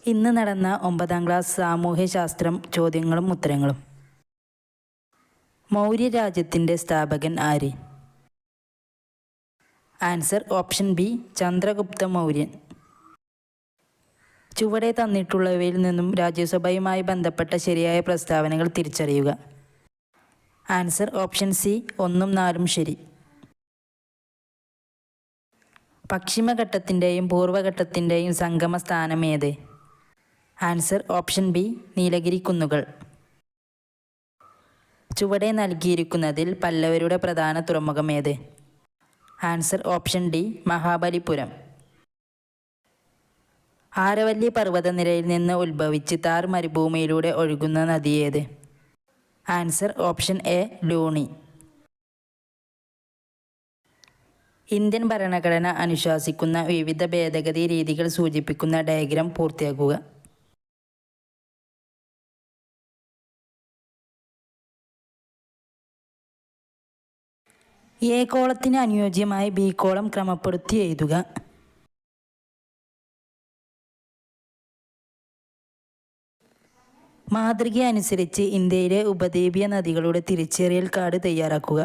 ഇന്ന് നടന്ന 9ാം ക്ലാസ് സാമൂഹ്യശാസ്ത്രം ചോദ്യങ്ങളും ഉത്തരങ്ങളും. മൗര്യ രാജ്യത്തിൻ്റെ സ്ഥാപകൻ ആര്? Answer option B Chandragupta Mauryan. ചുവടെ തന്നിട്ടുള്ളവയിൽ നിന്നും രാജ്യസഭയുമായി ബന്ധപ്പെട്ട ശരിയായ പ്രസ്താവനകൾ തിരിച്ചറിയുക. ആൻസർ ഓപ്ഷൻ സി 1ഉം 4ഉം ശരി. പശ്ചിമഘട്ടത്തിൻ്റെയും പൂർവ്വഘട്ടത്തിൻ്റെയും സംഗമ സ്ഥാനം ഏത്? ആൻസർ ഓപ്ഷൻ ബി നീലഗിരി കുന്നുകൾ. ചുവടെ നൽകിയിരിക്കുന്നതിൽ പല്ലവരുടെ പ്രധാന തുറമുഖം ഏത്? Answer option D Mahabalipuram. Aravalli പർവ്വതനിരയിൽ നിന്ന് ഉത്ഭവിച്ച് താർ മരുഭൂമിയിലൂടെ ഒഴുകുന്ന നദി ഏത്? Answer option A Luni. Indian ഭരണഘടന അനുശാസിക്കുന്ന വിവിധ ഭേദഗതി രീതികൾ സൂചിപ്പിക്കുന്ന ഡയഗ്രം പൂർത്തിയാക്കുക. എ കോളത്തിന് അനുയോജ്യമായി ബി കോളം ക്രമപ്പെടുത്തി എഴുതുക. മാതൃക അനുസരിച്ച് ഇന്ത്യയിലെ ഉപദ്വീപീയ നദികളുടെ തിരിച്ചറിയൽ കാർഡ് തയ്യാറാക്കുക.